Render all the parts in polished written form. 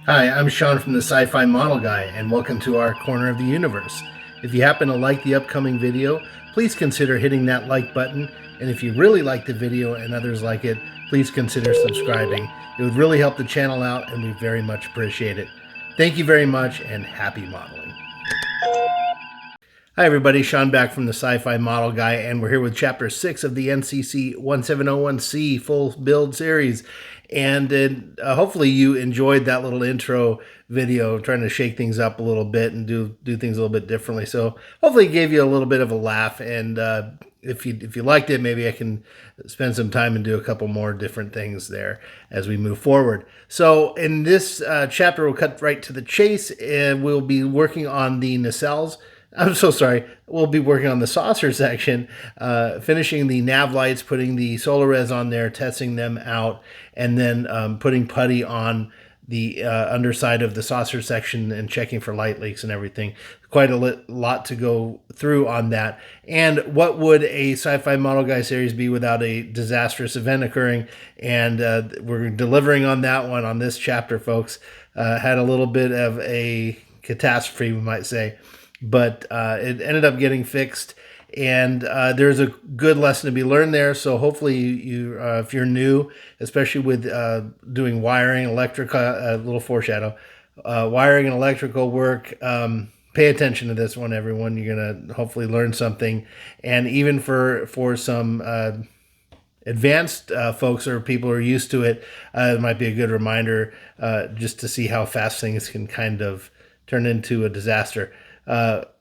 Hi, I'm Shawn from the Sci-Fi Model Guy, and welcome to our corner of the universe. If you happen to like the upcoming video, please consider hitting that like button, and if you really like the video and others like it, please consider subscribing. It would really help the channel out, and we very much appreciate it. Thank you very much, and happy modeling. Hi everybody, Shawn back from the Sci-Fi Model Guy, and we're here with Chapter 6 of the NCC-1701-C full build series. And hopefully you enjoyed that little intro video, trying to shake things up a little bit and do things a little bit differently. So hopefully it gave you a little bit of a laugh, and if you liked it, maybe I can spend some time and do a couple more different things there as we move forward. So in this chapter, we'll cut right to the chase, and we'll be working on the nacelles. I'm so sorry. We'll be working on the saucer section, finishing the nav lights, putting the solar res on there, testing them out, and then putting putty on the underside of the saucer section and checking for light leaks and everything. Quite a lot to go through on that. And what would a Sci-Fi Model Guy series be without a disastrous event occurring? And we're delivering on that one on this chapter, folks. Had a little bit of a catastrophe, we might say. But it ended up getting fixed, and there's a good lesson to be learned there. So hopefully you if you're new, especially with doing wiring, electrical, a little foreshadow, wiring and electrical work, pay attention to this one, everyone. You're going to hopefully learn something. And even for some advanced folks or people who are used to it, it might be a good reminder just to see how fast things can kind of turn into a disaster.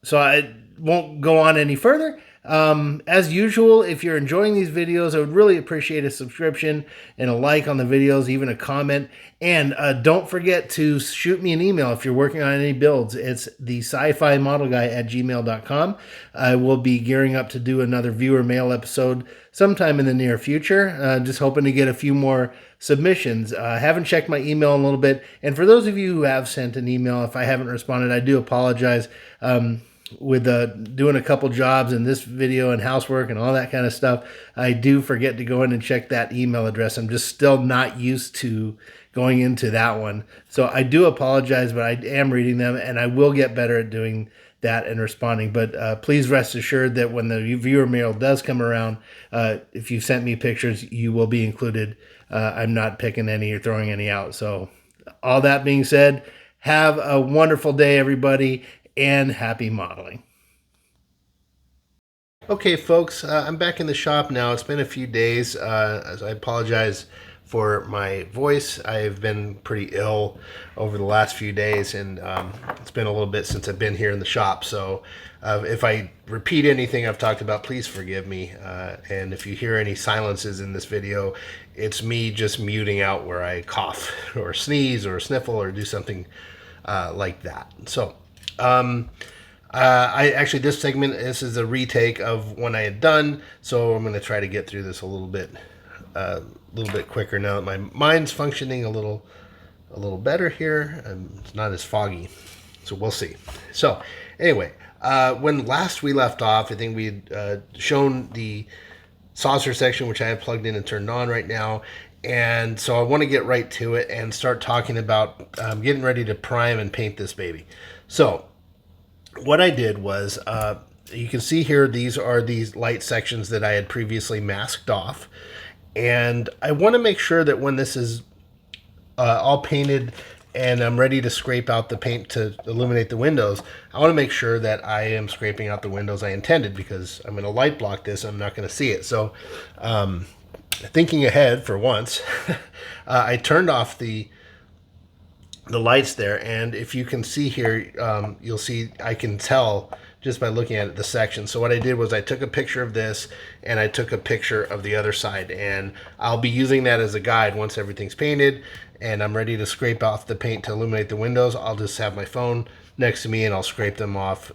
So I won't go on any further. As usual, if you're enjoying these videos, I would really appreciate a subscription and a like on the videos, even a comment. And don't forget to shoot me an email if you're working on any builds. It's the sci-fi model guy at gmail.com. I will be gearing up to do another viewer mail episode sometime in the near future. Just hoping to get a few more submissions. I haven't checked my email in a little bit. And for those of you who have sent an email, if I haven't responded, I do apologize. With doing a couple jobs in this video and housework and all that kind of stuff, I do forget to go in and check that email address. I'm just still not used to going into that one. So I do apologize, but I am reading them, and I will get better at doing that and responding. But please rest assured that when the viewer mail does come around, if you sent me pictures, you will be included. I'm not picking any or throwing any out. So all that being said, have a wonderful day, everybody, and happy modeling. Okay, folks, I'm back in the shop now. It's been a few days. As I apologize for my voice. I've been pretty ill over the last few days, and it's been a little bit since I've been here in the shop. So if I repeat anything I've talked about, please forgive me. And if you hear any silences in this video, it's me just muting out where I cough or sneeze or sniffle or do something like that. So I actually, this segment, this is a retake of one I had done, so I'm going to try to get through this a little bit quicker now that my mind's functioning a little better here. It's not as foggy, so we'll see. So anyway, when last we left off, I think we had shown the saucer section, which I have plugged in and turned on right now. And so I want to get right to it and start talking about getting ready to prime and paint this baby. So what I did was, you can see here, these are these light sections that I had previously masked off. And I want to make sure that when this is all painted and I'm ready to scrape out the paint to illuminate the windows, I want to make sure that I am scraping out the windows I intended, because I'm going to light block this. I'm not going to see it. So thinking ahead for once, I turned off the lights there, and if you can see here, you'll see I can tell just by looking at it, the section. So what I did was I took a picture of this and I took a picture of the other side, and I'll be using that as a guide once everything's painted and I'm ready to scrape off the paint to illuminate the windows. I'll just have my phone next to me and I'll scrape them off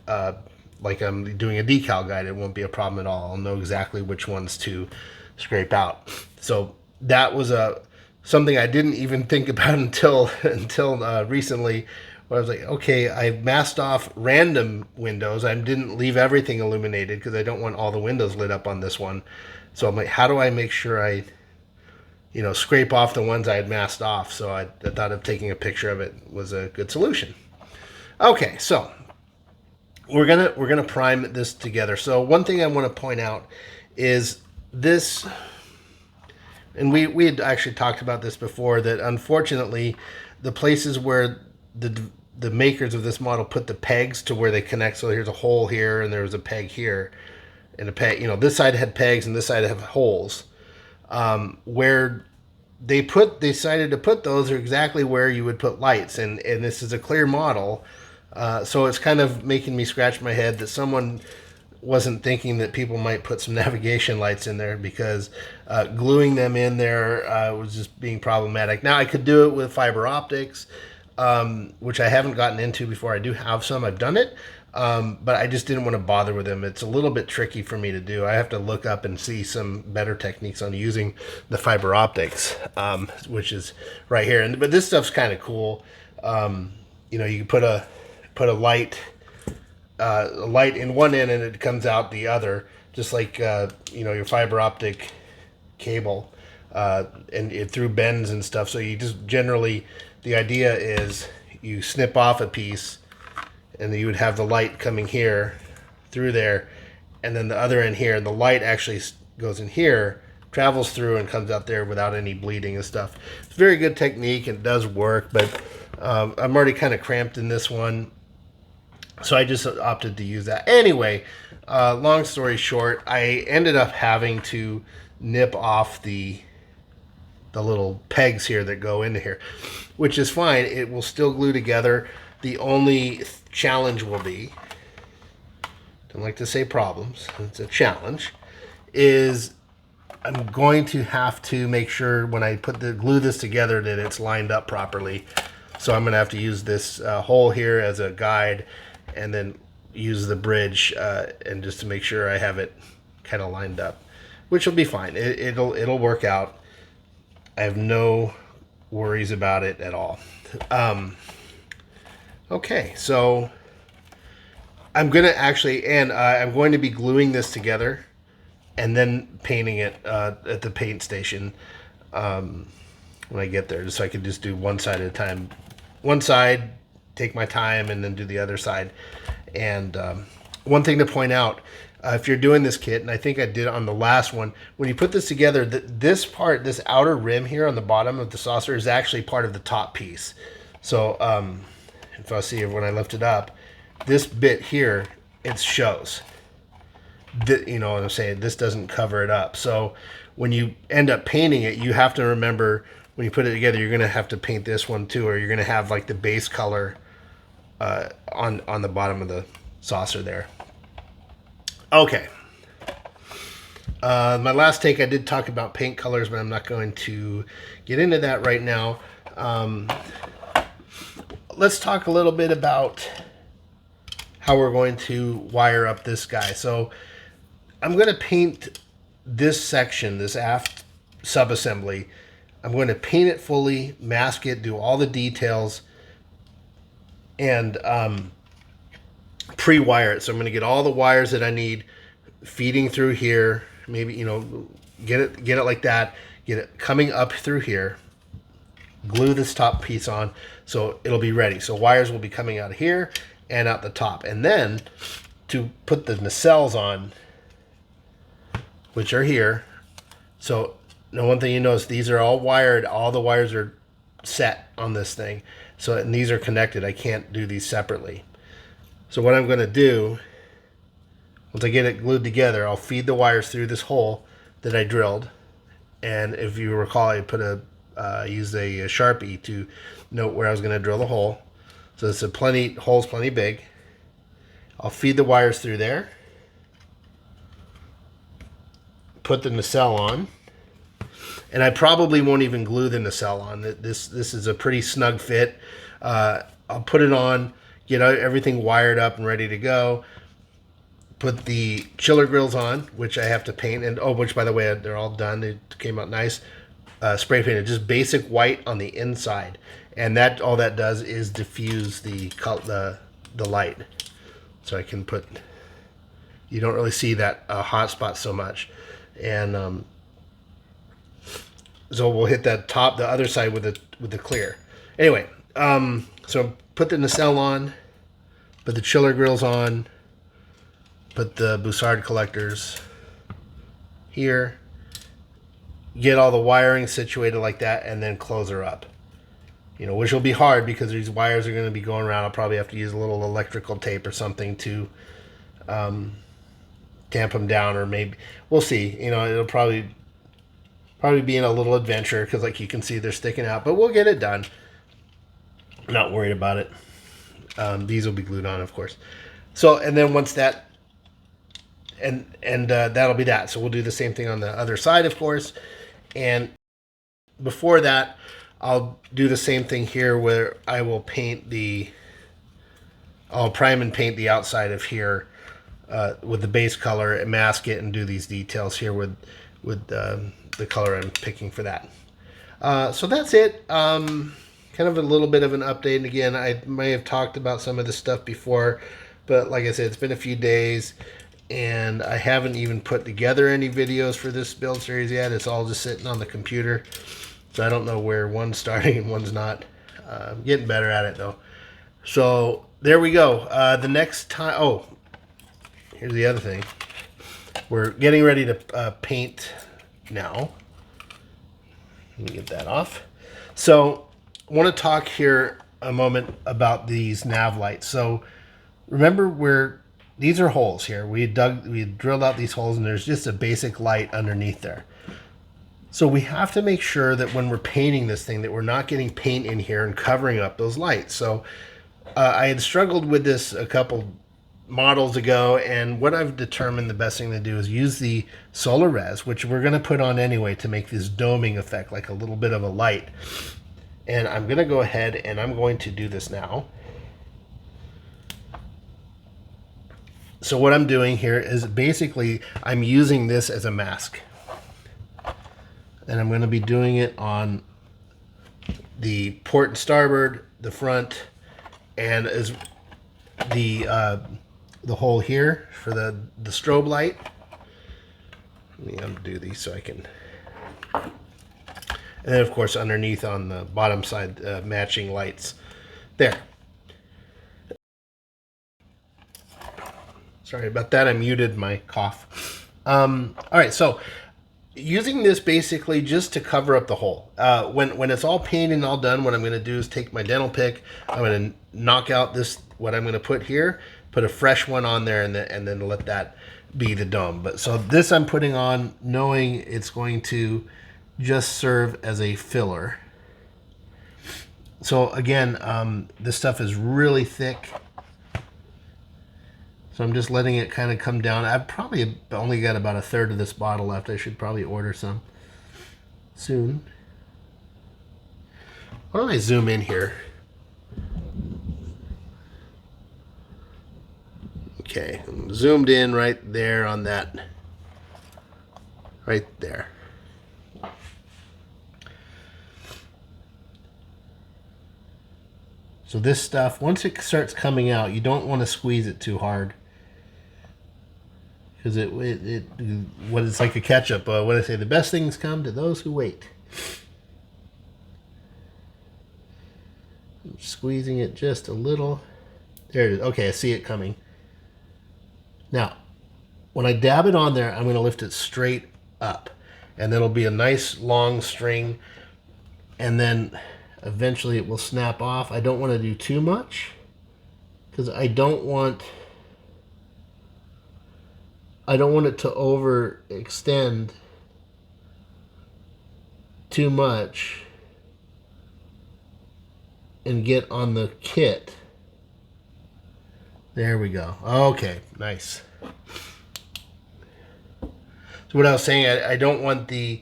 like I'm doing a decal guide. It won't be a problem at all. I'll know exactly which ones to scrape out. So that was something I didn't even think about until recently, where I was like, okay, I masked off random windows. I didn't leave everything illuminated because I don't want all the windows lit up on this one. So I'm like, how do I make sure I scrape off the ones I had masked off. So I thought of taking a picture of it was a good solution. Okay, so we're gonna prime this together. So one thing I want to point out is this, and we had actually talked about this before, that unfortunately the places where the makers of this model put the pegs to where they connect. So here's a hole here, and there was a peg here, and a peg. This side had pegs, and this side have holes. Where they decided to put those are exactly where you would put lights, and this is a clear model, so it's kind of making me scratch my head that someone wasn't thinking that people might put some navigation lights in there, because gluing them in there was just being problematic. Now I could do it with fiber optics, which I haven't gotten into before. I do have some, I've done it, but I just didn't want to bother with them. It's a little bit tricky for me to do. I have to look up and see some better techniques on using the fiber optics, which is right here. But this stuff's kind of cool. You can put a light in one end and it comes out the other, just like your fiber optic cable, and it through bends and stuff. So you just generally, the idea is you snip off a piece, and then you would have the light coming here through there, and then the other end here, and the light actually goes in here, travels through, and comes out there without any bleeding and stuff. It's a very good technique, and it does work, but I'm already kind of cramped in this one, so I just opted to use that. Anyway, long story short, I ended up having to nip off the little pegs here that go into here, which is fine. It will still glue together. The only challenge will be, don't like to say problems, it's a challenge, is I'm going to have to make sure when I glue this together that it's lined up properly. So I'm going to have to use this hole here as a guide, and then use the bridge and just to make sure I have it kind of lined up, which will be fine. It'll work out. I have no worries about it at all. Okay, so I'm going to actually, and I'm going to be gluing this together and then painting it at the paint station when I get there, just so I can just do one side at a time. One side, take my time, and then do the other side. And one thing to point out, if you're doing this kit, and I think I did on the last one, when you put this together, this part, this outer rim here on the bottom of the saucer is actually part of the top piece. So if I see it when I lift it up, this bit here, it shows. You know what I'm saying? This doesn't cover it up. So when you end up painting it, you have to remember, when you put it together, you're going to have to paint this one too, or you're going to have like the base color on the bottom of the saucer there. Okay. My last take, I did talk about paint colors, but I'm not going to get into that right now. Let's talk a little bit about how we're going to wire up this guy. So I'm going to paint this section, this aft subassembly. I'm going to paint it fully, mask it, do all the details, and pre-wire it. So I'm going to get all the wires that I need feeding through here. Maybe, get it like that. Get it coming up through here. Glue this top piece on so it'll be ready. So wires will be coming out of here and out the top. And then to put the nacelles on, which are here. So now one thing you notice, these are all wired. All the wires are set on this thing. So, and these are connected. I can't do these separately. So what I'm going to do, once I get it glued together, I'll feed the wires through this hole that I drilled. And if you recall, I used a Sharpie to note where I was going to drill the hole. So it's hole's plenty big. I'll feed the wires through there. Put the nacelle on. And I probably won't even glue the nacelle on. This is a pretty snug fit. I'll put it on, get everything wired up and ready to go. Put the chiller grills on, which I have to paint, and which by the way, they're all done. They came out nice. Spray painted, just basic white on the inside, and all that does is diffuse the light. So I can put. You don't really see that hot spot so much, and So we'll hit that top, the other side with the clear. Anyway, so put the nacelle on, put the chiller grills on, put the Bussard collectors here, get all the wiring situated like that, and then close her up. You know, which will be hard because these wires are going to be going around. I'll probably have to use a little electrical tape or something to tamp them down, or maybe we'll see. You know, it'll probably be in a little adventure because, like you can see, they're sticking out. But we'll get it done. Not worried about it. These will be glued on, of course. So, and then once that, and that'll be that. So we'll do the same thing on the other side, of course. And before that, I'll do the same thing here where I will I'll prime and paint the outside of here with the base color and mask it and do these details here with the color I'm picking for that. So that's it. Kind of a little bit of an update. And again, I may have talked about some of this stuff before, but like I said, it's been a few days and I haven't even put together any videos for this build series yet. It's all just sitting on the computer. So I don't know where one's starting and one's not. I'm getting better at it though. So there we go. The next time, oh, here's the other thing. We're getting ready to paint now. Let me get that off. So I want to talk here a moment about these nav lights. So remember these are holes here. We drilled out these holes and there's just a basic light underneath there. So we have to make sure that when we're painting this thing that we're not getting paint in here and covering up those lights. So I had struggled with this a couple models ago, and what I've determined the best thing to do is use the solar res, which we're going to put on anyway to make this doming effect, like a little bit of a light. And I'm going to go ahead and I'm going to do this now. So what I'm doing here is basically I'm using this as a mask. And I'm going to be doing it on the port and starboard, the front, and as the hole here for the strobe light. Let me undo these so I can. And then of course underneath on the bottom side, matching lights there. Sorry about that. I muted my cough. All right, so using this basically just to cover up the hole. When it's all painted and all done, what I'm going to do is take my dental pick. I'm going to knock out what I'm going to put here, put a fresh one on there, and then let that be the dome. But so this I'm putting on knowing it's going to just serve as a filler. So again, this stuff is really thick. So I'm just letting it kind of come down. I've probably only got about a third of this bottle left. I should probably order some soon. Why don't I zoom in here? Okay, I'm zoomed in right there on that. Right there. So this stuff, once it starts coming out, you don't want to squeeze it too hard. Because it's like a ketchup. What I say, the best things come to those who wait. I'm squeezing it just a little. There it is. Okay, I see it coming. Now, when I dab it on there, I'm going to lift it straight up. And that'll be a nice long string. And then eventually it will snap off. I don't want to do too much. Because I don't want it to overextend too much and get on the kit. There we go. Okay, nice. So what I was saying, I don't want the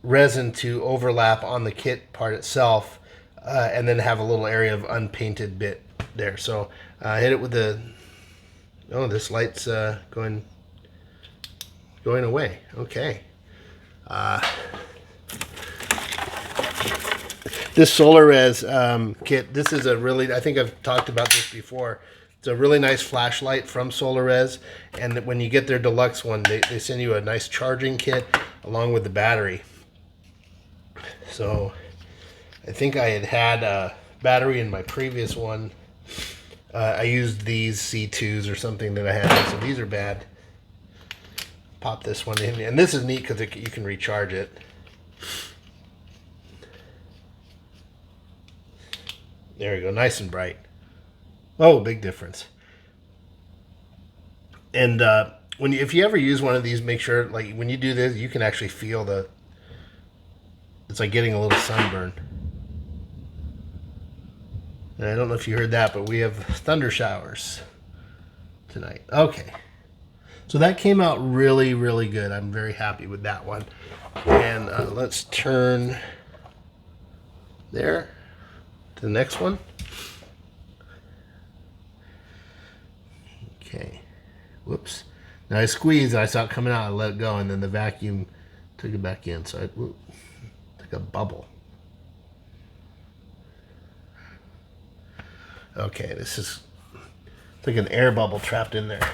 resin to overlap on the kit part itself and then have a little area of unpainted bit there. So I hit it with the, oh, this light's going away. Okay. This solar res kit, this is a really, I think I've talked about this before. It's a really nice flashlight from Solar Res, and when you get their deluxe one, they send you a nice charging kit along with the battery. So I think I had a battery in my previous one. I used these C2s or something that I had, so these are bad. Pop this one in, and this is neat because you can recharge it. There we go, nice and bright. Oh, big difference. And if you ever use one of these, make sure, like, when you do this, you can actually feel it's like getting a little sunburn. And I don't know if you heard that, but we have thunder showers tonight. Okay. So that came out really, really good. I'm very happy with that one. And let's turn there to the next one. Okay. Whoops. Now I squeezed, I saw it coming out, I let it go, and then the vacuum took it back in. So it took a bubble. Okay, this is like an air bubble trapped in there.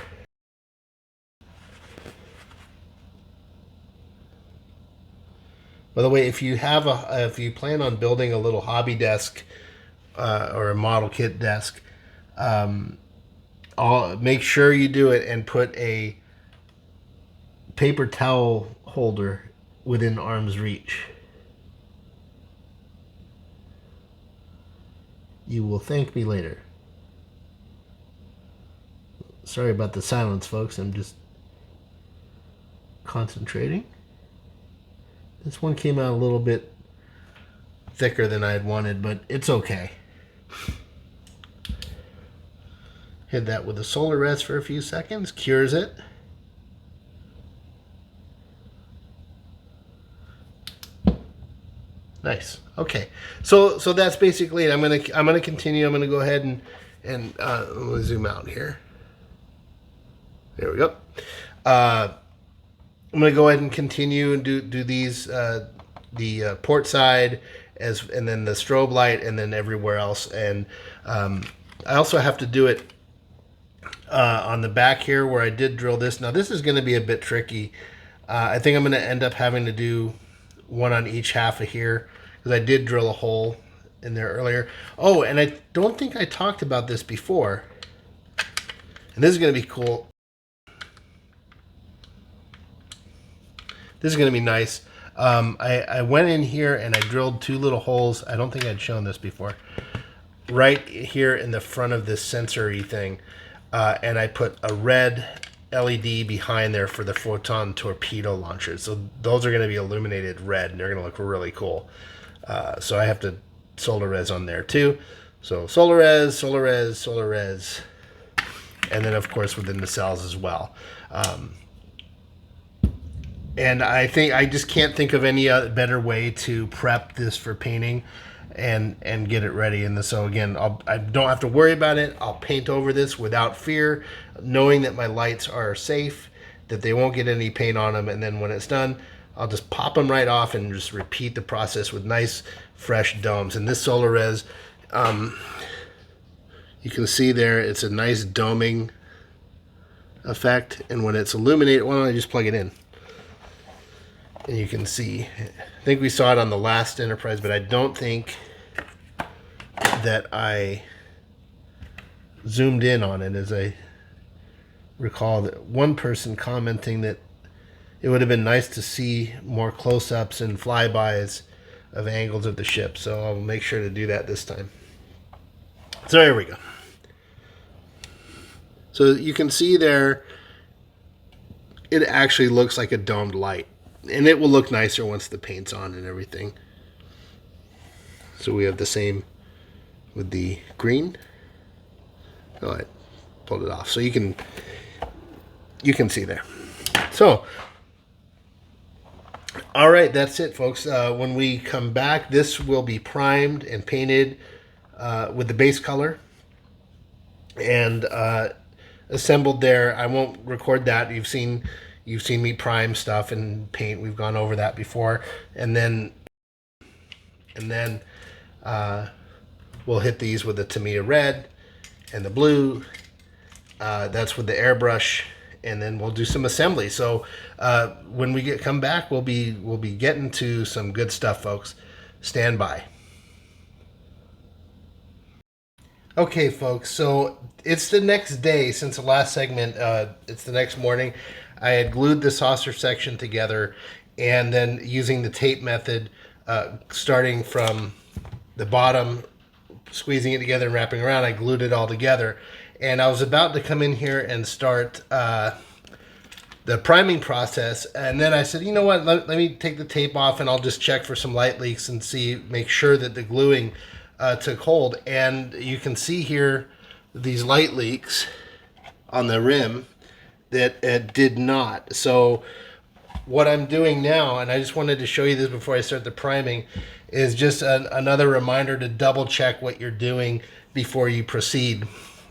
By the way, if you plan on building a little hobby desk or a model kit desk, make sure you do it and put a paper towel holder within arm's reach. You will thank me later. Sorry about the silence, folks. I'm just concentrating. This one came out a little bit thicker than I had wanted, but it's okay. Hit that with a solar res for a few seconds, cures it. Nice. Okay, so that's basically it. I'm gonna continue. I'm gonna go ahead and let me zoom out here. There we go. I'm gonna go ahead and continue and do these the port side and then the strobe light and then everywhere else. And I also have to do it on the back here where I did drill this. Now this is going to be a bit tricky. I think I'm going to end up having to do one on each half of here because I did drill a hole in there earlier. Oh, and I don't think I talked about this before. And this is going to be cool. This is going to be nice. I went in here and I drilled 2 little holes. I don't think I'd shown this before. Right here in the front of this sensory thing. And I put a red LED behind there for the photon torpedo launchers. So those are going to be illuminated red and they're going to look really cool. So I have to solar res on there too. So solar res, solar res, solar res. And then of course within the cells as well. And I think I just can't think of any better way to prep this for painting and get it ready. And so again, I don't have to worry about it. I'll paint over this without fear, knowing that my lights are safe, that they won't get any paint on them. And then when it's done, I'll just pop them right off and just repeat the process with nice fresh domes. And this solar res, you can see there, it's a nice doming effect. And when it's illuminated, why don't I just plug it in? And you can see, I think we saw it on the last Enterprise, but I don't think that I zoomed in on it, as I recall that one person commenting that it would have been nice to see more close-ups and flybys of angles of the ship. So I'll make sure to do that this time. So there we go. So you can see there, it actually looks like a domed light. And it will look nicer once the paint's on and everything. So we have the same with the green. Oh, I pulled it off. So you can see there. So, all right, that's it, folks. When we come back, this will be primed and painted with the base color and assembled there. I won't record that. You've seen me prime stuff and paint. We've gone over that before. And then we'll hit these with the Tamiya red and the blue. That's with the airbrush. and then we'll do some assembly. So when we come back, we'll be getting to some good stuff, folks. Stand by. Okay, folks, so it's the next day since the last segment. It's the next morning. I had glued the saucer section together, and then using the tape method, starting from the bottom, squeezing it together and wrapping around, I glued it all together. And I was about to come in here and start the priming process, and then I said, you know what, let me take the tape off and I'll just check for some light leaks and make sure that the gluing took hold. And you can see here these light leaks on the rim that it did not. So what I'm doing now, and I just wanted to show you this before I start the priming, is just another reminder to double check what you're doing before you proceed.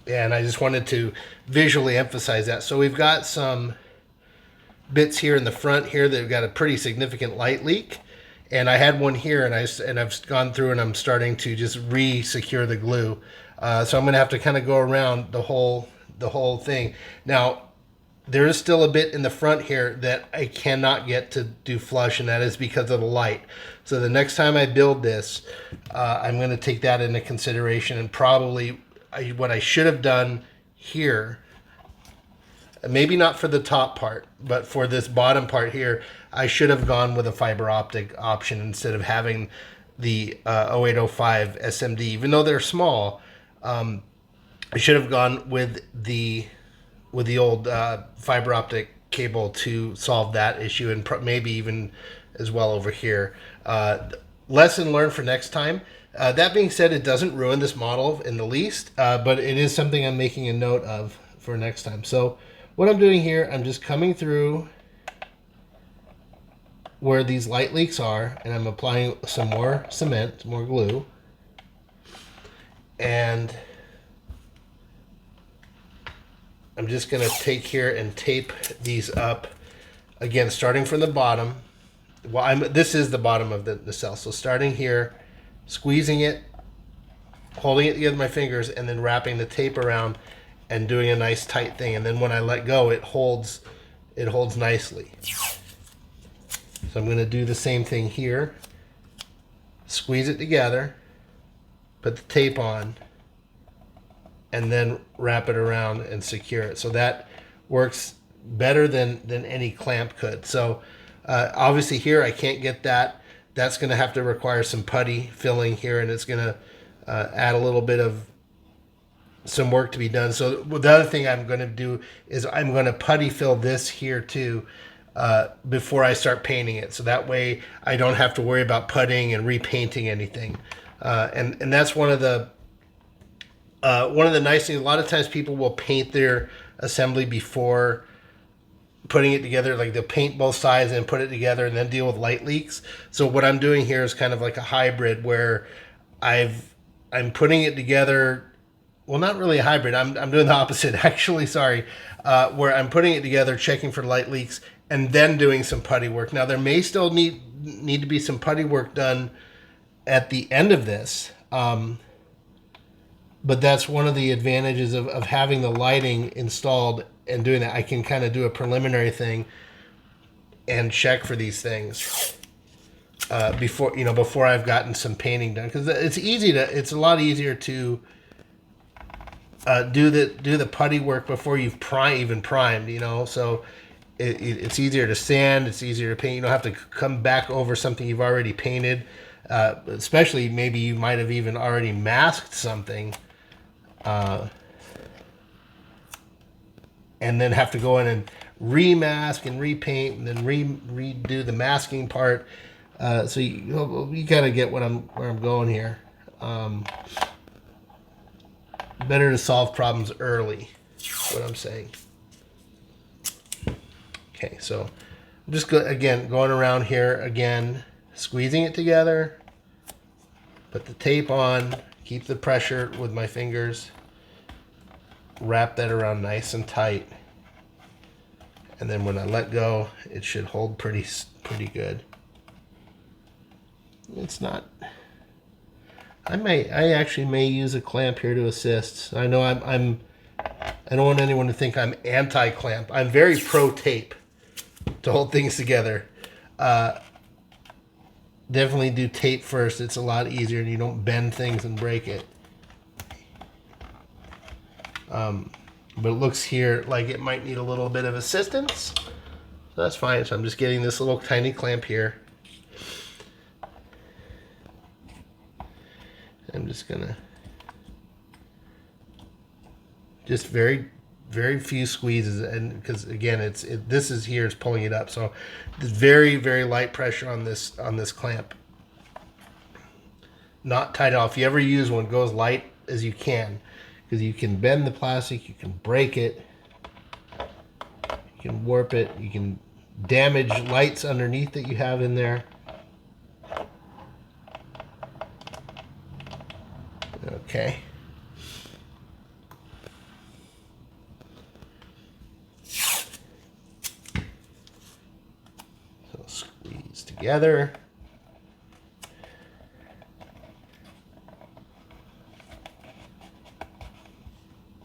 And I just wanted to visually emphasize that. So we've got some bits here in the front here that have got a pretty significant light leak, and I had one here, and I've gone through and I'm starting to just re-secure the glue. So I'm going to have to kind of go around the whole thing. Now there is still a bit in the front here that I cannot get to do flush, and that is because of the light. So the next time I build this, I'm going to take that into consideration, and probably what I should have done here, maybe not for the top part, but for this bottom part here, I should have gone with a fiber optic option instead of having the 0805 SMD. Even though they're small, I should have gone with the old fiber optic cable to solve that issue, and maybe even as well over here. Lesson learned for next time. That being said, it doesn't ruin this model in the least, but it is something I'm making a note of for next time. So what I'm doing here, I'm just coming through where these light leaks are, and I'm applying some more cement, more glue, and I'm just going to take here and tape these up, again starting from the bottom. Well, this is the bottom of the cell, so starting here, squeezing it, holding it together with my fingers, and then wrapping the tape around and doing a nice tight thing. And then when I let go, it holds nicely. So I'm going to do the same thing here. Squeeze it together, put the tape on, and then wrap it around and secure it. So that works better than any clamp could. So obviously here I can't get that. That's going to have to require some putty filling here, and it's going to add a little bit of some work to be done. So the other thing I'm going to do is I'm going to putty fill this here too before I start painting it. So that way I don't have to worry about puttying and repainting anything. And that's one of the nice things. A lot of times people will paint their assembly before putting it together. Like they'll paint both sides and put it together and then deal with light leaks. So what I'm doing here is kind of like a hybrid where I'm putting it together. Well, not really a hybrid. I'm doing the opposite, actually. Sorry, where I'm putting it together, checking for light leaks, and then doing some putty work. Now there may still need to be some putty work done at the end of this, but that's one of the advantages of having the lighting installed and doing that. I can kind of do a preliminary thing and check for these things before I've gotten some painting done, because it's a lot easier to do the putty work before you've even primed, so it's easier to sand, it's easier to paint. You don't have to come back over something you've already painted, especially maybe you might have even already masked something, and then have to go in and remask and repaint and then redo the masking part. So you kind of get where I'm going here. Better to solve problems early, is what I'm saying. Okay, so I'm just going around here again, squeezing it together, put the tape on, keep the pressure with my fingers, wrap that around nice and tight, and then when I let go, it should hold pretty good. It's not. I actually may use a clamp here to assist. I know I don't want anyone to think I'm anti-clamp. I'm very pro-tape to hold things together. Definitely do tape first. It's a lot easier and you don't bend things and break it. But it looks here like it might need a little bit of assistance. So that's fine. So I'm just getting this little tiny clamp here. I'm just gonna just very few squeezes, and because again this is here is pulling it up, so there's very light pressure on this clamp. Not tight off. If you ever use one, go as light as you can, because you can bend the plastic, you can break it, you can warp it, you can damage lights underneath that you have in there. Okay. So squeeze together.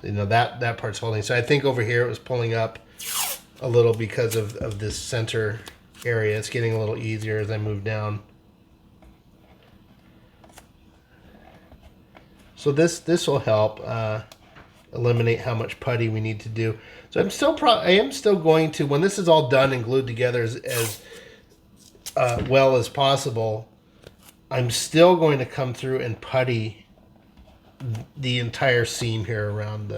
You know, that part's holding. So I think over here it was pulling up a little because of this center area. It's getting a little easier as I move down. So this will help eliminate how much putty we need to do. So I am still going to, when this is all done and glued together as well as possible, I'm still going to come through and putty the entire seam here around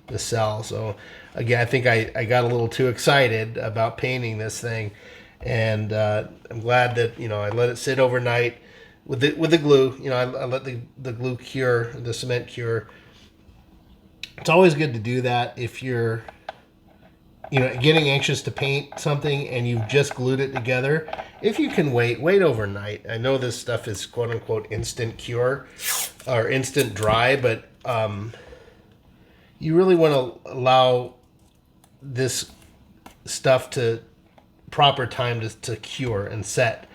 the cell. So again, I think I got a little too excited about painting this thing, and I'm glad that, you know, I let it sit overnight with the glue. You know, I let the glue cure, the cement cure. It's always good to do that if you're, you know, getting anxious to paint something and you've just glued it together. If you can wait overnight. I know this stuff is quote unquote instant cure or instant dry, but you really want to allow this stuff to proper time to cure and set.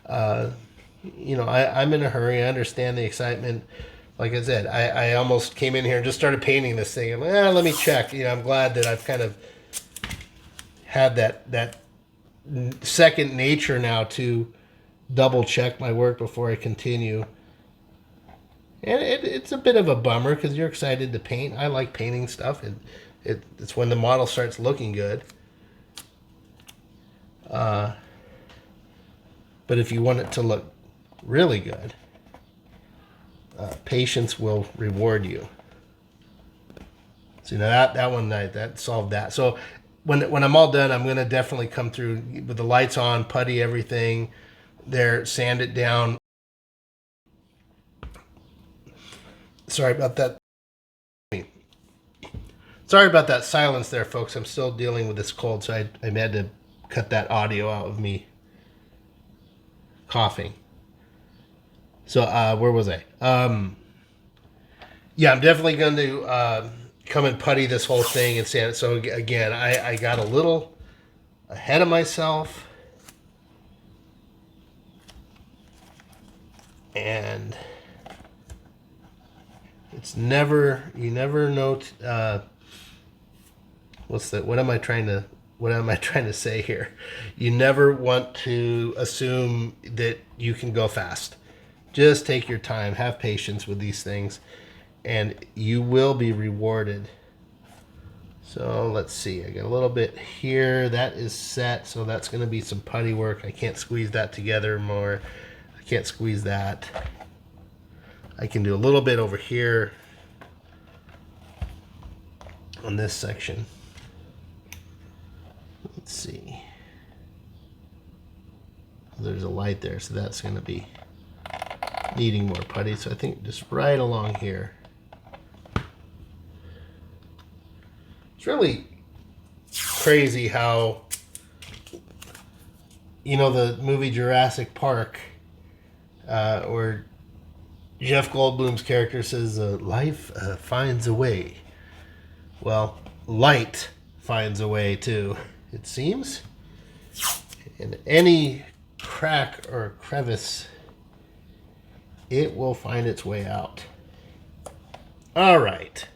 You know, I'm in a hurry. I understand the excitement. Like I said, I almost came in here and just started painting this thing. I'm like, let me check. You know, I'm glad that I've kind of had that second nature now to double check my work before I continue. And it's a bit of a bummer because you're excited to paint. I like painting stuff, and it's when the model starts looking good. But if you want it to look really good, patience will reward you. So, you know, that one night, that solved that. So when I'm all done, I'm going to definitely come through with the lights on, putty everything there, sand it down. Sorry about that. Sorry about that silence there, folks. I'm still dealing with this cold, so I had to cut that audio out of me coughing. So where was I? Yeah, I'm definitely going to come and putty this whole thing and sand it. So again, I got a little ahead of myself, and it's never, you never know. What am I trying to say here? You never want to assume that you can go fast. Just take your time, have patience with these things, and you will be rewarded. So let's see, I got a little bit here. That is set, so that's going to be some putty work. I can't squeeze that together more. I can't squeeze that. I can do a little bit over here on this section. Let's see. There's a light there, so that's going to be needing more putty. So I think just right along here. It's really crazy how, you know, the movie Jurassic Park, where Jeff Goldblum's character says, life finds a way. Well, light finds a way too, it seems. In any crack or crevice, it will find its way out. All right.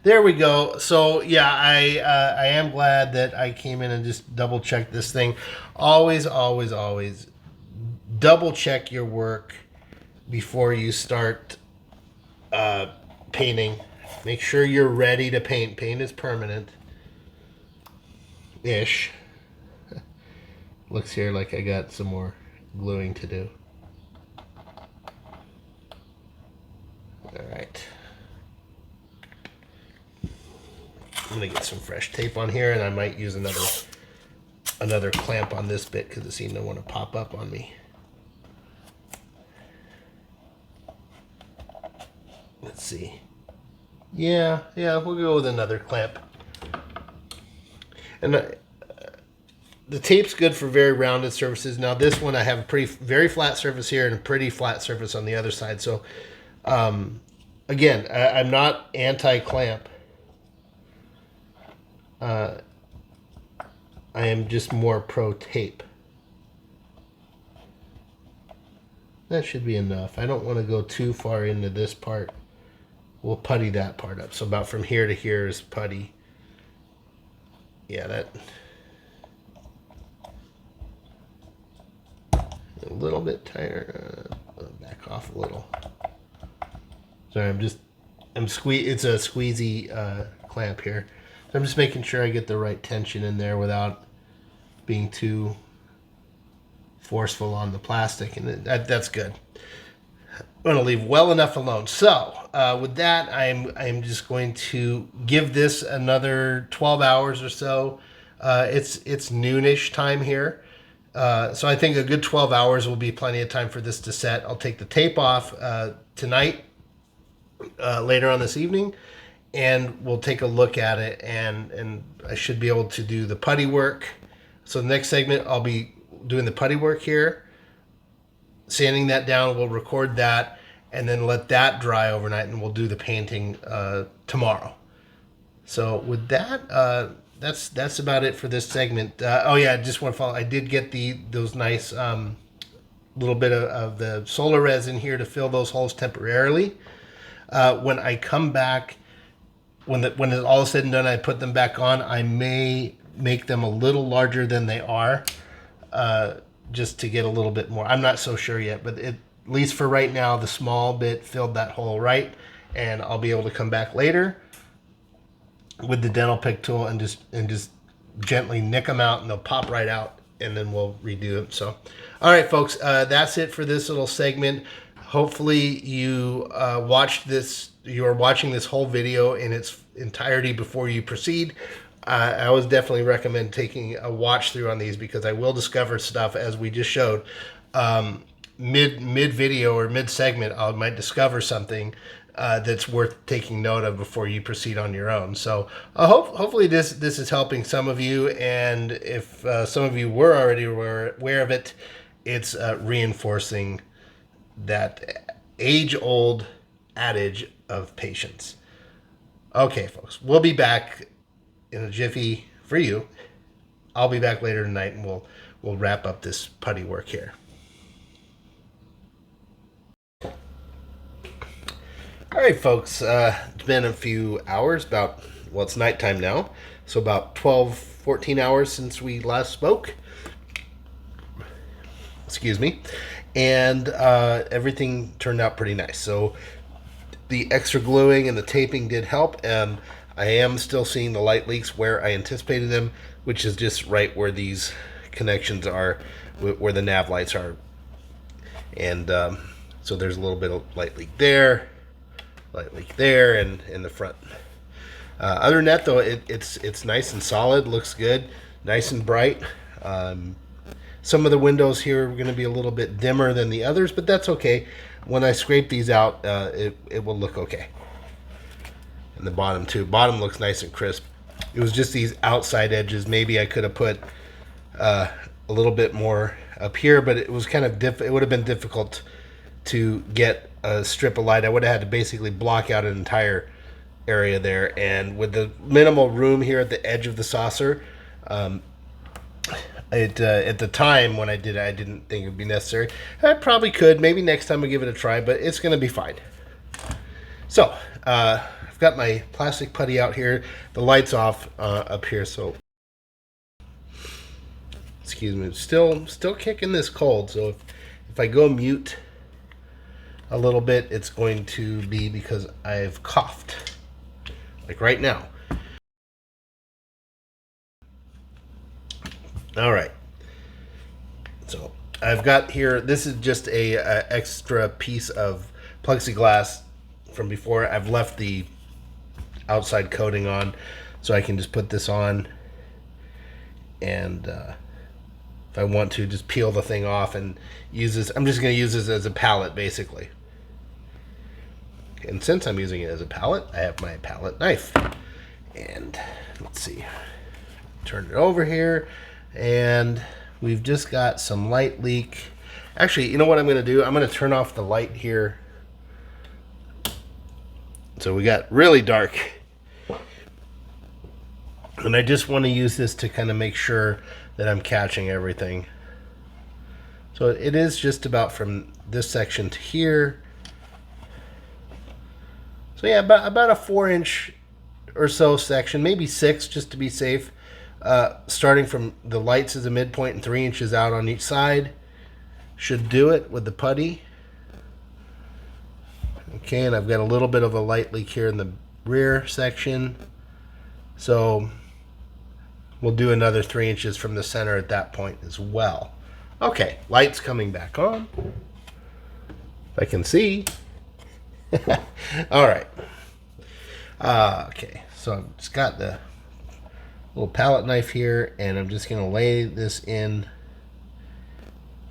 There we go. So yeah, I am glad that I came in and just double checked this thing. Always, always, always double check your work before you start painting. Make sure you're ready to paint. Paint is permanent-ish. Looks here like I got some more gluing to do. All right. I'm gonna get some fresh tape on here, and I might use another clamp on this bit because it seemed to want to pop up on me. Let's see. Yeah, we'll go with another clamp. And the tape's good for very rounded surfaces. Now this one, I have a very flat surface here and a pretty flat surface on the other side. So again, I'm not anti-clamp. I am just more pro tape. That should be enough. I don't want to go too far into this part. We'll putty that part up. So about from here to here is putty. Yeah, that. A little bit tighter. Back off a little. Sorry, it's a squeezy clamp here. So I'm just making sure I get the right tension in there without being too forceful on the plastic, and that's good. I'm going to leave well enough alone. So with that, I'm just going to give this another 12 hours or so. It's noonish time here. So I think a good 12 hours will be plenty of time for this to set. I'll take the tape off tonight, later on this evening, and we'll take a look at it, and I should be able to do the putty work. So the next segment, I'll be doing the putty work here, sanding that down. We'll record that and then let that dry overnight, and we'll do the painting tomorrow. So with that, that's about it for this segment. Oh yeah, I just want to follow. I did get those nice little bit of the solar resin here to fill those holes temporarily. When I come back, when it's all said and done, I put them back on. I may make them a little larger than they are, just to get a little bit more. I'm not so sure yet, but at least for right now, the small bit filled that hole right, and I'll be able to come back later with the dental pick tool and just gently nick them out, and they'll pop right out, and then we'll redo them. So, all right, folks, that's it for this little segment. Hopefully you watched this. You are watching this whole video in its entirety before you proceed. I always definitely recommend taking a watch through on these, because I will discover stuff, as we just showed, mid video or mid segment. I might discover something that's worth taking note of before you proceed on your own. So hopefully this is helping some of you, and if some of you were already aware of it, it's reinforcing that age-old adage of patience. Okay, folks, we'll be back in a jiffy for you. I'll be back later tonight, and we'll wrap up this putty work here. All right, folks, it's been a few hours, it's nighttime now, so about 14 hours since we last spoke. Excuse me. And everything turned out pretty nice. So the extra gluing and the taping did help, and I am still seeing the light leaks where I anticipated them, which is just right where these connections are, where the nav lights are. And so there's a little bit of light leak there, and in the front. Other than that, though, it's nice and solid, looks good, nice and bright. Some of the windows here are going to be a little bit dimmer than the others, but that's okay. When I scrape these out, it will look okay. And the bottom too. Bottom looks nice and crisp. It was just these outside edges. Maybe I could have put a little bit more up here, but it was kind of it would have been difficult to get a strip of light. I would have had to basically block out an entire area there. And with the minimal room here at the edge of the saucer, at the time when I did it, I didn't think it would be necessary. I probably could. Maybe next time I'll give it a try, but it's going to be fine. So, I've got my plastic putty out here. The light's off up here, so excuse me. Still kicking this cold. So if I go mute a little bit, it's going to be because I've coughed, like right now. All right. So I've got here, this is just a extra piece of plexiglass from before. I've left the outside coating on, so I can just put this on, and if I want to, just peel the thing off and use this. I'm just going to use this as a palette, basically. And since I'm using it as a palette, I have my palette knife. And let's see, turn it over here, and we've just got some light leak. Actually, you know what I'm going to do? I'm going to turn off the light here. So we got really dark. And I just want to use this to kind of make sure that I'm catching everything. So it is just about from this section to here. So yeah, about a 4-inch or so section, maybe 6 just to be safe. Starting from the lights as a midpoint and 3 inches out on each side. Should do it with the putty. Okay, and I've got a little bit of a light leak here in the rear section. So we'll do another 3 inches from the center at that point as well. Okay, lights coming back on. If I can see. All right. Okay, so I've just got the little palette knife here, and I'm just going to lay this in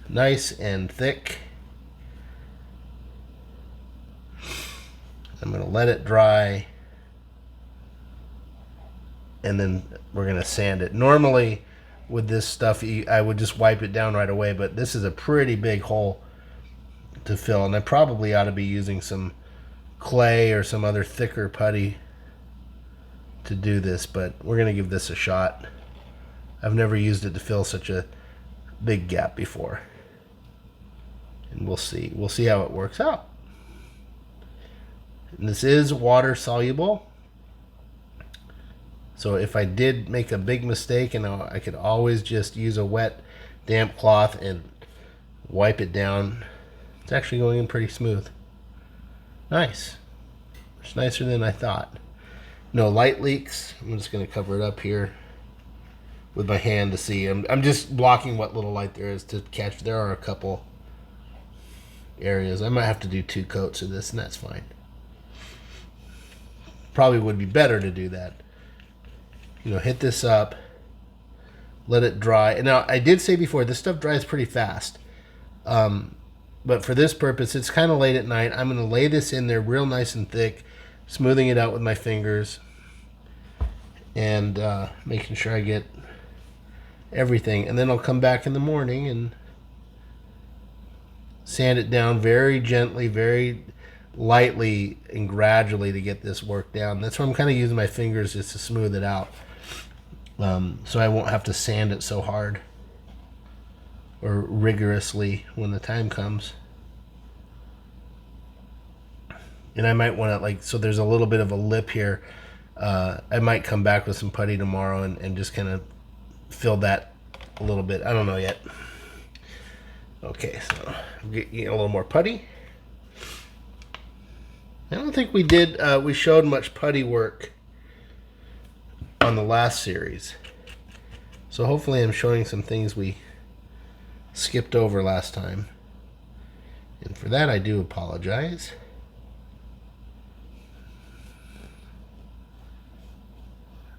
nice and thick. I'm going to let it dry, and then we're going to sand it. Normally with this stuff I would just wipe it down right away, but this is a pretty big hole to fill, and I probably ought to be using some clay or some other thicker putty to do this, but we're going to give this a shot. I've never used it to fill such a big gap before, and we'll see how it works out. And this is water soluble, so if I did make a big mistake, and I could always just use a wet damp cloth and wipe it down. It's actually going in pretty smooth. Nice. It's nicer than I thought. No light leaks. I'm just going to cover it up here with my hand to see. I'm just blocking what little light there is to catch. There are a couple areas. I might have to do 2 coats of this, and that's fine. Probably would be better to do that. You know, hit this up, let it dry. And now, I did say before, this stuff dries pretty fast. But for this purpose, it's kind of late at night. I'm going to lay this in there real nice and thick, smoothing it out with my fingers, and making sure I get everything. And then I'll come back in the morning and sand it down very gently, very lightly and gradually to get this work down. That's why I'm kind of using my fingers just to smooth it out, so I won't have to sand it so hard or rigorously when the time comes. And I might want to, like, so there's a little bit of a lip here. I might come back with some putty tomorrow and just kind of fill that a little bit. I don't know yet. Okay, so I'm getting a little more putty. I don't think we showed much putty work on the last series. So hopefully I'm showing some things we skipped over last time. And for that, I do apologize.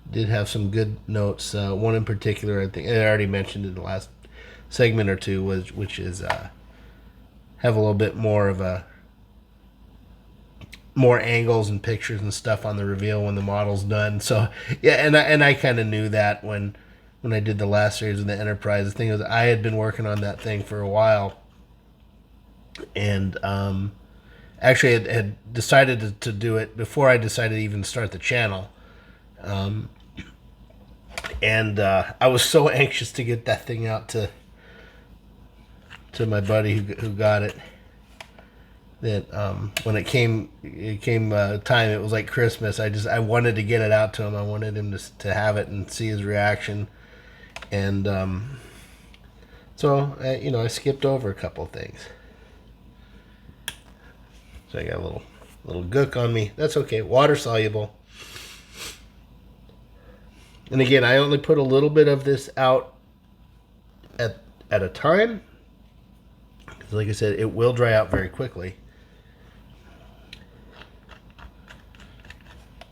Did have some good notes. One in particular, I think I already mentioned in the last segment or two, which is have a little bit more of a more angles and pictures and stuff on the reveal when the model's done. So yeah, and I kind of knew that when I did the last series of the Enterprise. The thing was, I had been working on that thing for a while, and actually had decided to do it before I decided to even start the channel. And I was so anxious to get that thing out to my buddy who got it. that when it came time, it was like Christmas. I wanted to get it out to him. I wanted him to have it and see his reaction. And so I skipped over a couple of things. So I got a little gook on me. That's okay. Water soluble. And again, I only put a little bit of this out at a time. Like I said, it will dry out very quickly.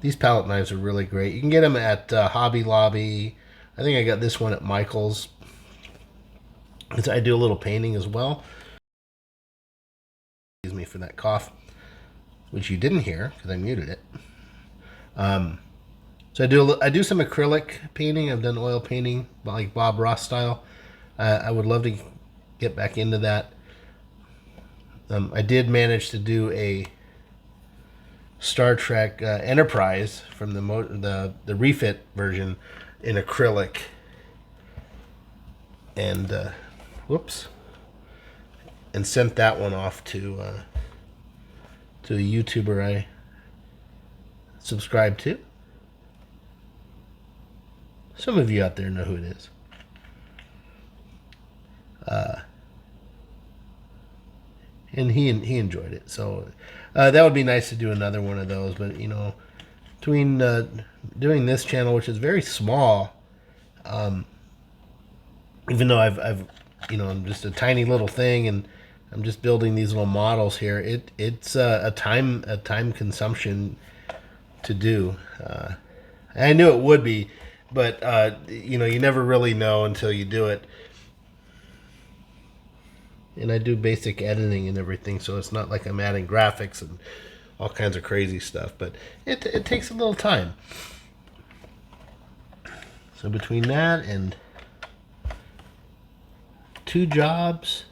These palette knives are really great. You can get them at Hobby Lobby. I think I got this one at Michael's. I do a little painting as well. Excuse me for that cough, which you didn't hear because I muted it. So I do some acrylic painting. I've done oil painting, like Bob Ross style. I would love to get back into that. I did manage to do a Star Trek Enterprise from the refit version in acrylic, and and sent that one off to a YouTuber I subscribe to. Some of you out there know who it is. And he enjoyed it. So that would be nice to do another one of those. But between doing this channel, which is very small, even though I'm just a tiny little thing, and I'm just building these little models here. It's a time consumption to do. I knew it would be, but you never really know until you do it. And I do basic editing and everything, so it's not like I'm adding graphics and all kinds of crazy stuff. But it takes a little time. So between that and 2 jobs,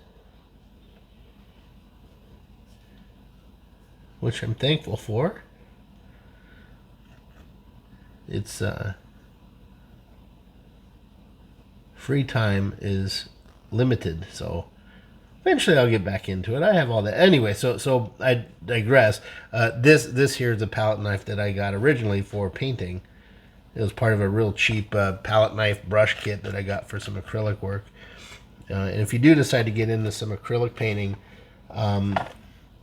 which I'm thankful for, it's free time is limited, so eventually I'll get back into it. I have all that anyway. So I digress. This here is a palette knife that I got originally for painting. It was part of a real cheap palette knife brush kit that I got for some acrylic work. And if you do decide to get into some acrylic painting,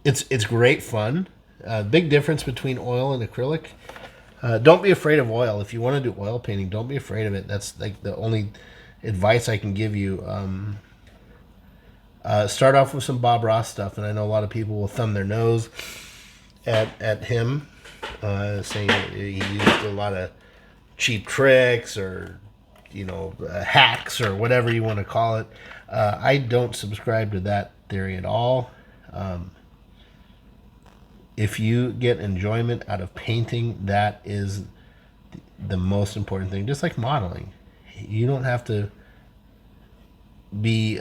it's great fun. Big difference between oil and acrylic. Don't be afraid of oil. If you want to do oil painting, don't be afraid of it. That's like the only advice I can give you. Start off with some Bob Ross stuff, and I know a lot of people will thumb their nose at him, saying that he used a lot of cheap tricks or hacks or whatever you want to call it. I don't subscribe to that theory at all. If you get enjoyment out of painting, that is the most important thing. Just like modeling, you don't have to be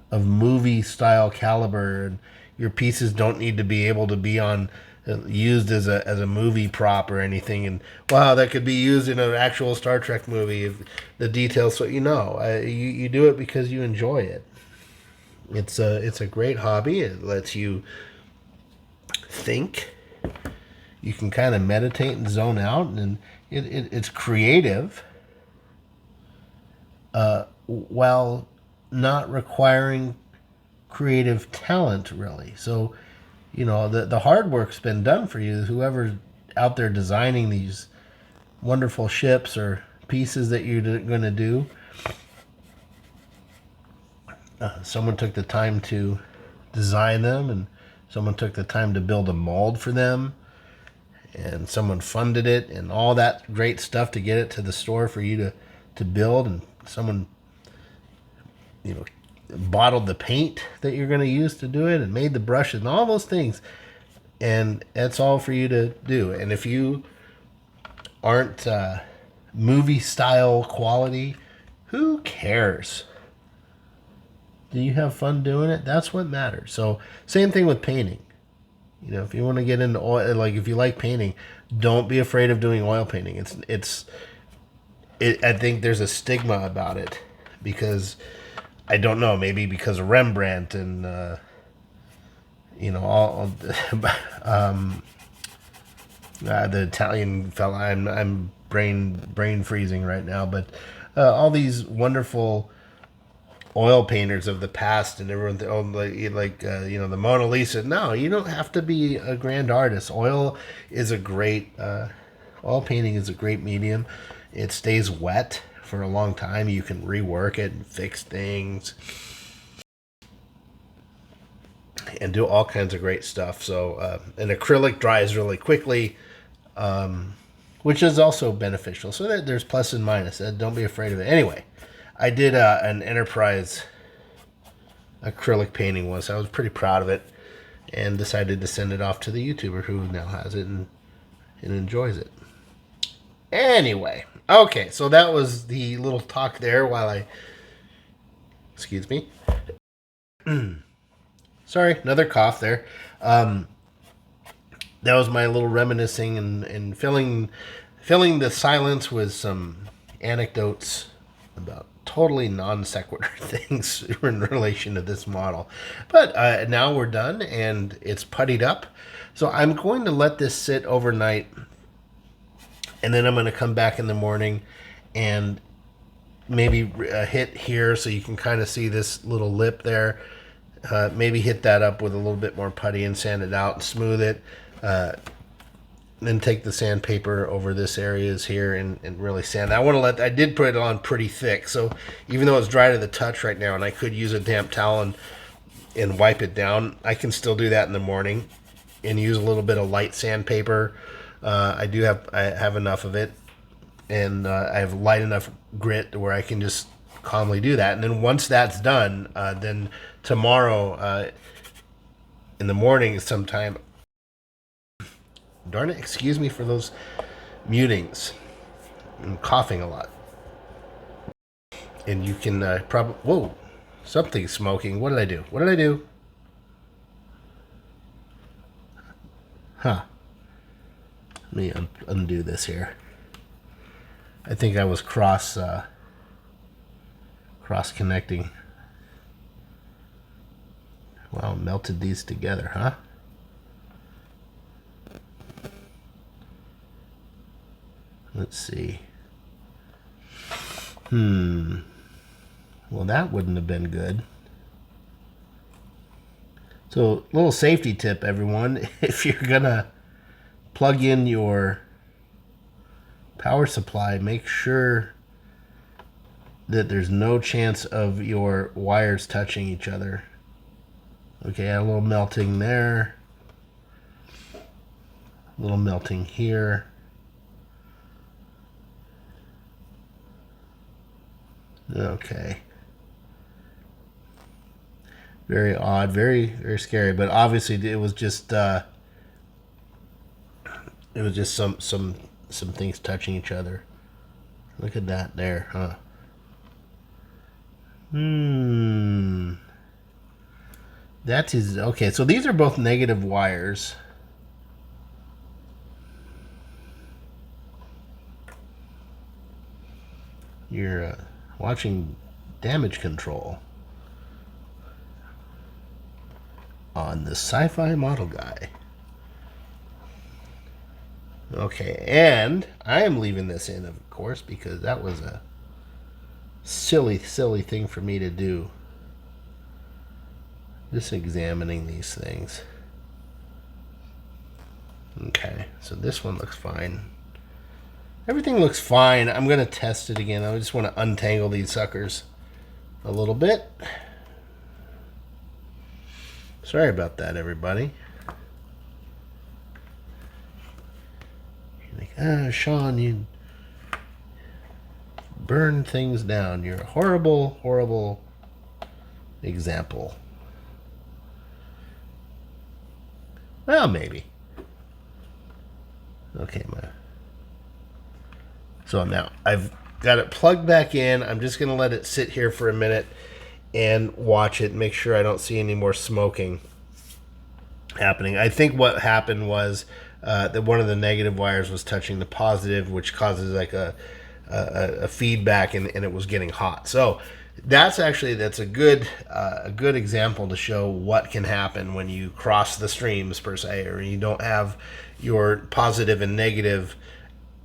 of movie style caliber, and your pieces don't need to be able to be used as a movie prop or anything. And wow, that could be used in an actual Star Trek movie if the details. So you do it because you enjoy it. It's a great hobby. It lets you think. You can kind of meditate and zone out, and it's creative while not requiring creative talent, really. So the hard work's been done for you. Whoever's out there designing these wonderful ships or pieces that you're going to do, someone took the time to design them, and someone took the time to build a mold for them, and someone funded it and all that great stuff to get it to the store for you to build, and someone bottled the paint that you're going to use to do it and made the brushes and all those things, and that's all for you to do. And if you aren't movie style quality, who cares? Do you have fun doing it? That's what matters. So same thing with painting. If you want to get into oil, like if you like painting, don't be afraid of doing oil painting. I think there's a stigma about it because I don't know, maybe because of Rembrandt and you know, all the Italian fella. I'm brain freezing right now, but all these wonderful oil painters of the past, and everyone, oh, you know, the Mona Lisa. No, you don't have to be a grand artist. Oil is a great oil painting is a great medium. It stays wet for a long time. You can rework it and fix things and do all kinds of great stuff. So an acrylic dries really quickly, which is also beneficial. So that there's plus and minus. Don't be afraid of it. Anyway, I did an enterprise acrylic painting once. I was pretty proud of it and decided to send it off to the YouTuber who now has it and enjoys it. Anyway, okay, so that was the little talk there while I... Excuse me. Sorry, another cough there. That was my little reminiscing and filling the silence with some anecdotes about totally non sequitur things in relation to this model. But now we're done and it's puttied up. So I'm going to let this sit overnight, and then I'm going to come back in the morning and maybe hit here so you can kind of see this little lip there. Maybe hit that up with a little bit more putty and sand it out and smooth it. Then take the sandpaper over this areas here and really sand. I did put it on pretty thick, so even though it's dry to the touch right now and I could use a damp towel and wipe it down, I can still do that in the morning and use a little bit of light sandpaper. I have enough of it, and I have light enough grit where I can just calmly do that. And then once that's done, then tomorrow in the morning sometime, darn it, excuse me for those mutings. I'm coughing a lot. And you can probably... Whoa, something's smoking. What did I do? Huh. Let me undo this here. I think I was cross connecting. Well, melted these together, huh? Let's see. Well, that wouldn't have been good. So, little safety tip, everyone. If you're gonna plug in your power supply, make sure that there's no chance of your wires touching each other. Okay, a little melting there. A little melting here. Okay. Very odd, very, very scary, but obviously it was just some things touching each other. Look at that there, huh? That is okay. So these are both negative wires. You're watching damage control on the SciFi model guy. Okay, and I am leaving this in, of course, because that was a silly thing for me to do. Just examining these things. Okay, so this one looks fine. Everything looks fine. I'm going to test it again. I just want to untangle these suckers a little bit. Sorry about that, everybody. You're like, Shawn, you burn things down. You're a horrible, horrible example. Well, maybe. Okay, so now I've got it plugged back in. I'm just going to let it sit here for a minute and watch it, make sure I don't see any more smoking happening. I think what happened was that one of the negative wires was touching the positive, which causes like a feedback, and it was getting hot. So That's a good example to show what can happen when you cross the streams per se, or you don't have your positive and negative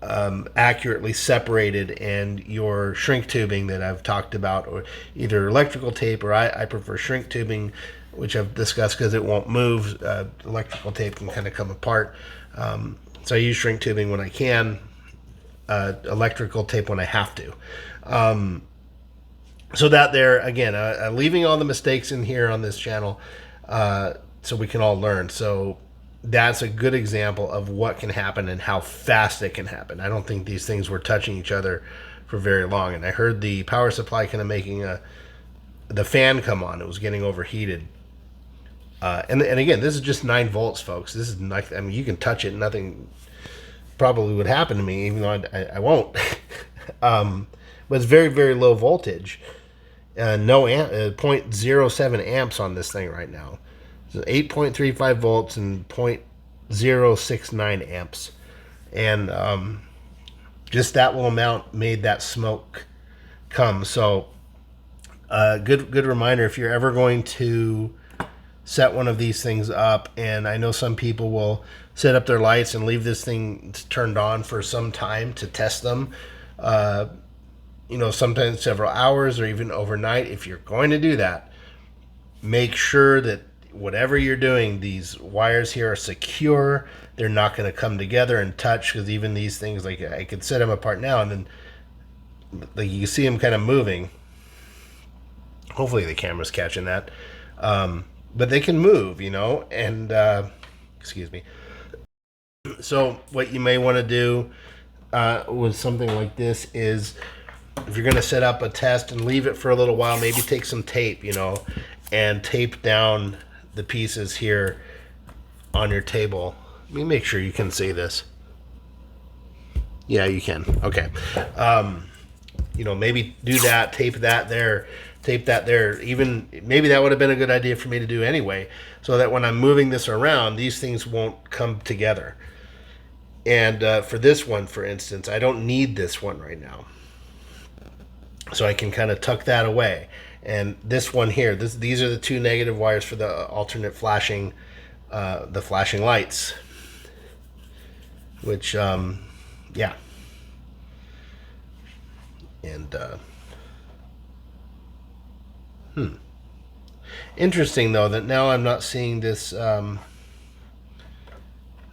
accurately separated, and your shrink tubing that I've talked about, or either electrical tape, or I prefer shrink tubing, which I've discussed because it won't move. Electrical tape can kind of come apart, so I use shrink tubing when I can, electrical tape when I have to. So that there again, leaving all the mistakes in here on this channel, so we can all learn. So that's a good example of what can happen and how fast it can happen. I don't think these things were touching each other for very long, and I heard the power supply kind of making the fan come on. It was getting overheated. And again, this is just 9 volts, folks. This is like, I mean, you can touch it, nothing probably would happen to me, even though I won't. But it's very, very low voltage. No 0.07 amps on this thing right now. So 8.35 volts and 0.069 amps. And just that little amount made that smoke come. So good reminder, if you're ever going to set one of these things up, and I know some people will set up their lights and leave this thing turned on for some time to test them, sometimes several hours or even overnight. If you're going to do that, make sure that whatever you're doing, these wires here are secure. They're not going to come together and touch, because even these things, like I could set them apart now, and then like you see them kind of moving. Hopefully the camera's catching that. But they can move, and excuse me. So what you may want to do with something like this is, if you're going to set up a test and leave it for a little while, maybe take some tape, and tape down the pieces here on your table. Let me make sure you can see this. Yeah, you can. Okay. Maybe do that, tape that there. Even maybe that would have been a good idea for me to do anyway, so that when I'm moving this around, these things won't come together. And for this one, for instance, I don't need this one right now, so I can kind of tuck that away. And this one here, these are the 2 negative wires for the alternate flashing, the flashing lights, which yeah. And interesting though that now I'm not seeing this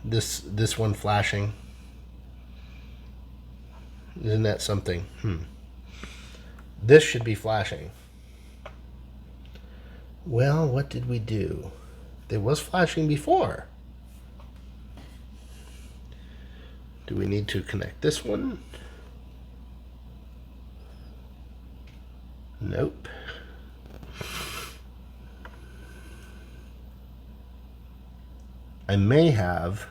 this one flashing. Isn't that something? This should be flashing. Well, what did we do? It was flashing before. Do we need to connect this one? Nope. I may have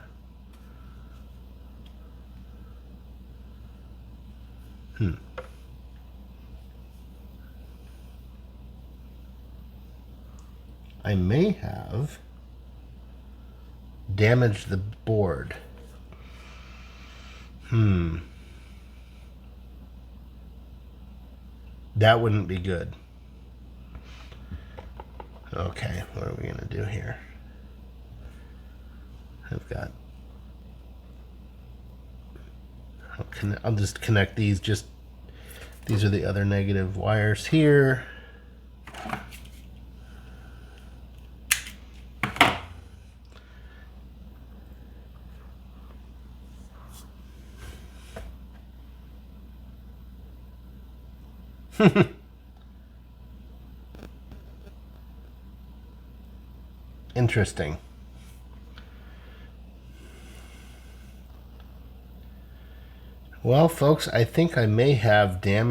I may have damaged the board. That wouldn't be good. Okay, what are we going to do here? I'll just connect these. These are the other negative wires here. Interesting. Well, folks, I think I may have gone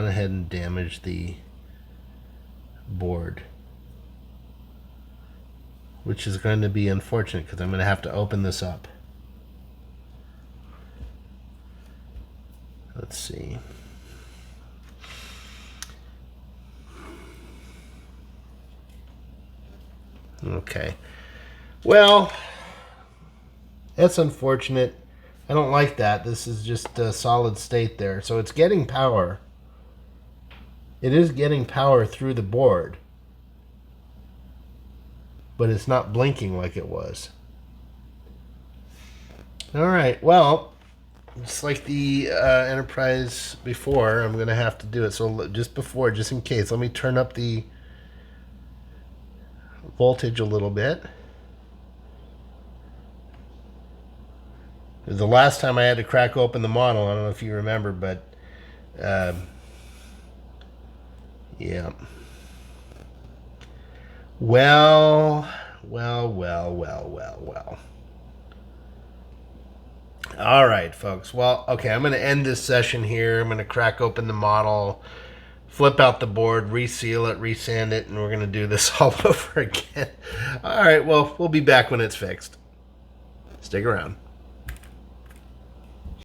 ahead and damaged the board, which is going to be unfortunate because I'm going to have to open this up. Let's see. Okay. Well, that's unfortunate. I don't like that. This is just a solid state there. So it's getting power. It is getting power through the board, but it's not blinking like it was. All right, well, just like the Enterprise before, I'm going to have to do it. So just before, just in case, let me turn up the voltage a little bit. The last time I had to crack open the model, I don't know if you remember, but yeah. Well. All right, folks. Well, okay, I'm going to end this session here. I'm going to crack open the model, flip out the board, reseal it, resand it, and we're going to do this all over again. All right, well, we'll be back when it's fixed. Stick around.